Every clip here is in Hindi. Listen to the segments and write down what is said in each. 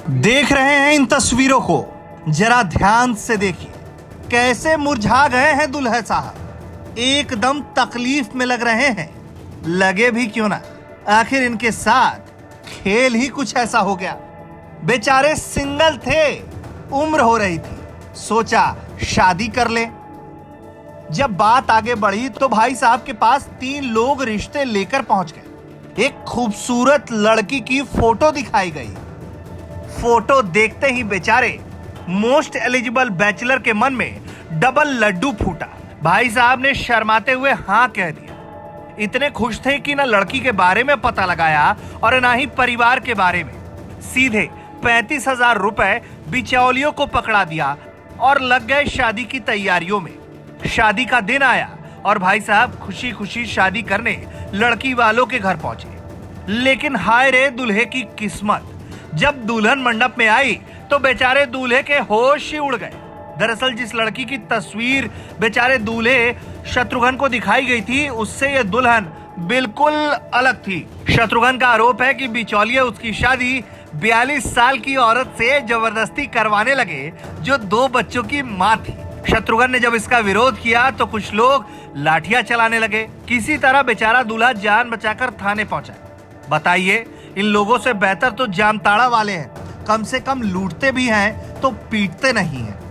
देख रहे हैं इन तस्वीरों को, जरा ध्यान से देखिए कैसे मुरझा गए हैं दुल्हे साहब। एकदम तकलीफ में लग रहे हैं। लगे भी क्यों ना, आखिर इनके साथ खेल ही कुछ ऐसा हो गया। बेचारे सिंगल थे, उम्र हो रही थी, सोचा शादी कर ले। जब बात आगे बढ़ी तो भाई साहब के पास 3 लोग रिश्ते लेकर पहुंच गए। एक खूबसूरत लड़की की फोटो दिखाई गई। फोटो देखते ही बेचारे मोस्ट एलिजिबल बैचलर के मन में डबल लड्डू फूटा। भाई साहब ने शर्माते हुए हाँ कह दिया। इतने खुश थे कि ना लड़की के बारे में पता लगाया और ना ही परिवार के बारे में। सीधे 35,000 रुपए बिचौलियों को पकड़ा दिया और लग गए शादी की तैयारियों में। शादी का दिन आया और भाई साहब खुशी खुशी शादी करने लड़की वालों के घर पहुंचे। लेकिन हाय रे दुल्हे की किस्मत, जब दुल्हन मंडप में आई तो बेचारे दूल्हे के होश ही उड़ गए। दरअसल जिस लड़की की तस्वीर बेचारे दूल्हे शत्रुघ्न को दिखाई गई थी, उससे यह दुल्हन बिल्कुल अलग थी। शत्रुघ्न का आरोप है कि बिचौलिए उसकी शादी 42 साल की औरत से जबरदस्ती करवाने लगे, जो 2 बच्चों की मां थी। शत्रुघ्न ने जब इसका विरोध किया तो कुछ लोग लाठियां चलाने लगे। किसी तरह बेचारा दूल्हा जान बचाकर थाने पहुंचा। बताइए, इन लोगों से बेहतर तो जामताड़ा वाले हैं। कम से कम लूटते भी हैं तो पीटते नहीं हैं।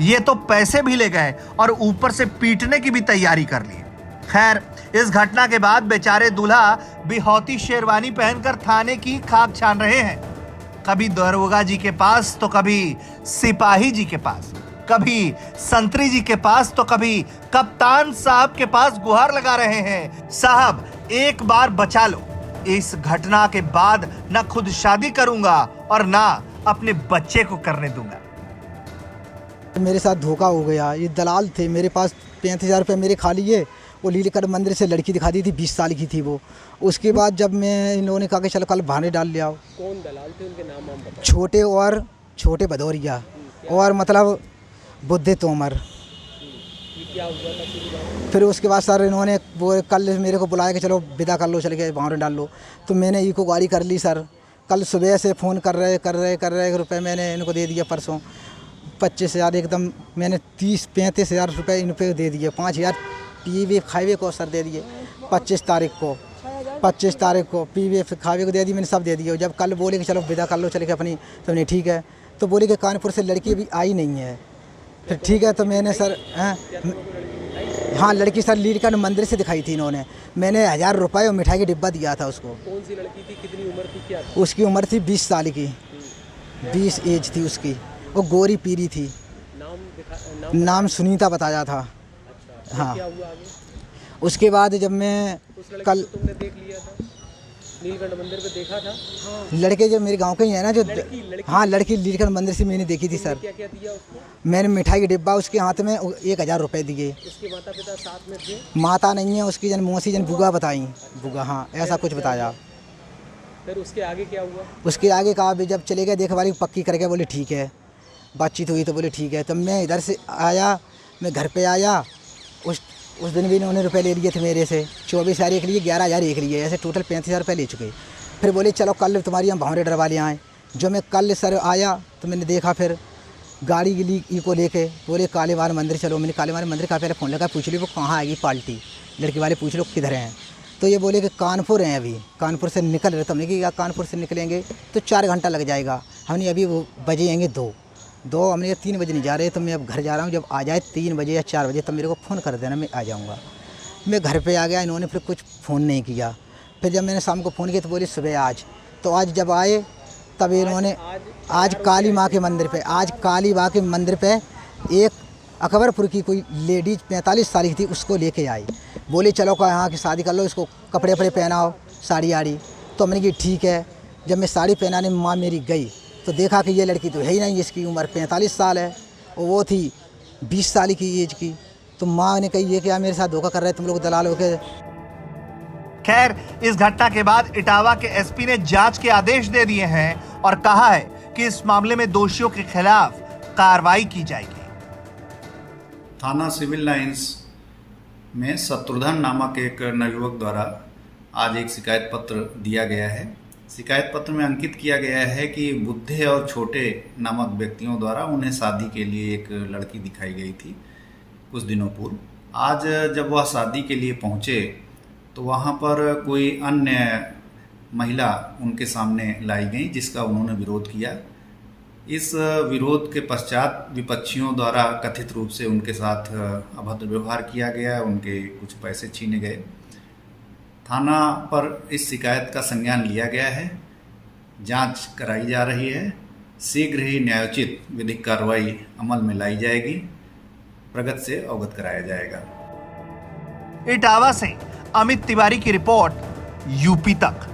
ये तो पैसे भी ले गए और ऊपर से पीटने की भी तैयारी कर ली। खैर, इस घटना के बाद बेचारे दूल्हा बिहौती शेरवानी पहनकर थाने की खाक छान रहे हैं। कभी दरोगा जी के पास तो कभी सिपाही जी के पास, कभी संतरी जी के पास तो कभी कप्तान साहब के पास गुहार लगा रहे हैं, साहब एक बार बचा लो। इस घटना के बाद ना खुद शादी करूंगा और ना अपने बच्चे को करने दूंगा। मेरे साथ धोखा हो गया। ये दलाल थे, मेरे पास 35,000 रुपये मेरे खा लिए। वो लीलकंठ मंदिर से लड़की दिखा दी थी, 20 साल की थी वो। उसके बाद जब मैं इन लोगों ने कहा कि चलो कल बहाने डाल ले आओ। कौन दलाल थे, उनके नाम हम बताएं। छोटे भदौरिया और मतलब बुद्धे तोमर। क्या हुआ था पूरी बात? फिर उसके बाद सर इन्होंने वो कल मेरे को बुलाया कि चलो विदा कर लो, चल के बहाने डाल लो। तो मैंने इको गाड़ी कर ली सर। कल सुबह से फ़ोन कर रहे रुपये मैंने इनको दे दिया। परसों 25,000 एकदम मैंने 35,000 रुपये इन पे दे दिए। 5,000 पीवे खावे को सर दे दिए। 25 तारीख को पीवे खावे को दे दी मैंने, सब दे दिए। जब कल बोले कि चलो विदा कर लो, चले के अपनी, तो नहीं ठीक है। तो बोले कि कानपुर से लड़की अभी आई नहीं है। फिर ठीक है, तो मैंने सर हाँ लड़की सर लीलकंठ मंदिर से दिखाई थी इन्होंने। मैंने 1,000 रुपये और मिठाई का डिब्बा दिया था उसको। कौन सी लड़की थी, कितनी उम्र थी, क्या थी? उसकी उम्र थी 20 साल की, 20 एज थी उसकी। वो गोरी पीरी थी। नाम सुनीता बताया था। अच्छा, हाँ। क्या हुआ आगे? उसके बाद जब मैं उस लड़की कल को तुमने देख लिया था, नीलकंठ मंदिर पे देखा था? हाँ। लड़के जो मेरे गांव के ही है ना, जो लड़की हाँ लड़की लीलकंठ मंदिर से मैंने देखी थी सर। क्या क्या दिया उसको? मैंने मिठाई का डिब्बा उसके हाथ में 1,000 रुपये दिए। उसके माता पिता साथ में थे? माता नहीं है उसकी, जन मौसी जन बुआ बताई, बुआ हाँ ऐसा कुछ बताया। फिर उसके आगे क्या हुआ? उसके आगे कहा भी जब चले गए देख वाली पक्की करके, बोले ठीक है। बातचीत हुई तो बोले ठीक है। तब मैं इधर से आया, मैं घर पे आया। उस दिन भी इन्होंने रुपए ले लिए थे मेरे से। 24,000 एक लिए, 11,000 एक लिए, ऐसे टोटल 35,000 रुपये ले चुके। फिर बोले चलो कल तुम्हारी हम भावरे डरवा ले आएँ। जो मैं कल सर आया तो मैंने देखा, फिर गाड़ी की को लेके बोले कालीवार मंदिर चलो। मैंने कालीवार मंदिर का पहले फ़ोन लगा, पूछ ली वो कहाँ आएगी पार्टी। लड़की वाले पूछ लो किधर हैं, तो ये बोले कि कानपुर हैं, अभी कानपुर से निकल रहे। तो हमने कहा कानपुर से निकलेंगे तो 4 घंटा लग जाएगा। हमने अभी वो बजे आएंगे 2 हमने 3 बजे नहीं जा रहे, तो मैं अब घर जा रहा हूँ। जब आ जाए 3 बजे या 4 बजे तब मेरे को फ़ोन कर देना, मैं आ जाऊँगा। मैं घर पे आ गया, इन्होंने फिर कुछ फ़ोन नहीं किया। फिर जब मैंने शाम को फ़ोन किया तो बोले सुबह आज। तो आज जब आए तब इन्होंने आज काली माँ के मंदिर पे एक अकबरपुर की कोई लेडीज 45 साल की थी, उसको लेके आई। बोली चलो का यहाँ की शादी कर लो, इसको कपड़े वपड़े पहनाओ, साड़ी आड़ी। तो मैंने कहा ठीक है। जब मैं साड़ी पहनाने माँ मेरी गई तो देखा कि ये लड़की तो है ही नहीं, इसकी उम्र 45 साल है और वो थी 20 साल की एज की। तो माँ ने कही ये क्या मेरे साथ धोखा कर रहे तुम लोग दलाल हो के। खैर, इस घटना के बाद इटावा के एसपी ने जांच के आदेश दे दिए हैं और कहा है कि इस मामले में दोषियों के खिलाफ कार्रवाई की जाएगी। थाना सिविल लाइंस में शत्रुघ्न नामक एक नवयुवक द्वारा आज एक शिकायत पत्र दिया गया है शिकायत पत्र में अंकित किया गया है कि बुद्धे और छोटे नामक व्यक्तियों द्वारा उन्हें शादी के लिए एक लड़की दिखाई गई थी कुछ दिनों पूर्व। आज जब वह शादी के लिए पहुंचे तो वहां पर कोई अन्य महिला उनके सामने लाई गई जिसका उन्होंने विरोध किया। इस विरोध के पश्चात विपक्षियों द्वारा कथित रूप से उनके साथ अभद्र व्यवहार किया गया, उनके कुछ पैसे छीने गए। थाना पर इस शिकायत का संज्ञान लिया गया है, जांच कराई जा रही है। शीघ्र ही न्यायोचित विधिक कार्रवाई अमल में लाई जाएगी, प्रगति से अवगत कराया जाएगा। इटावा से अमित तिवारी की रिपोर्ट, यूपी तक।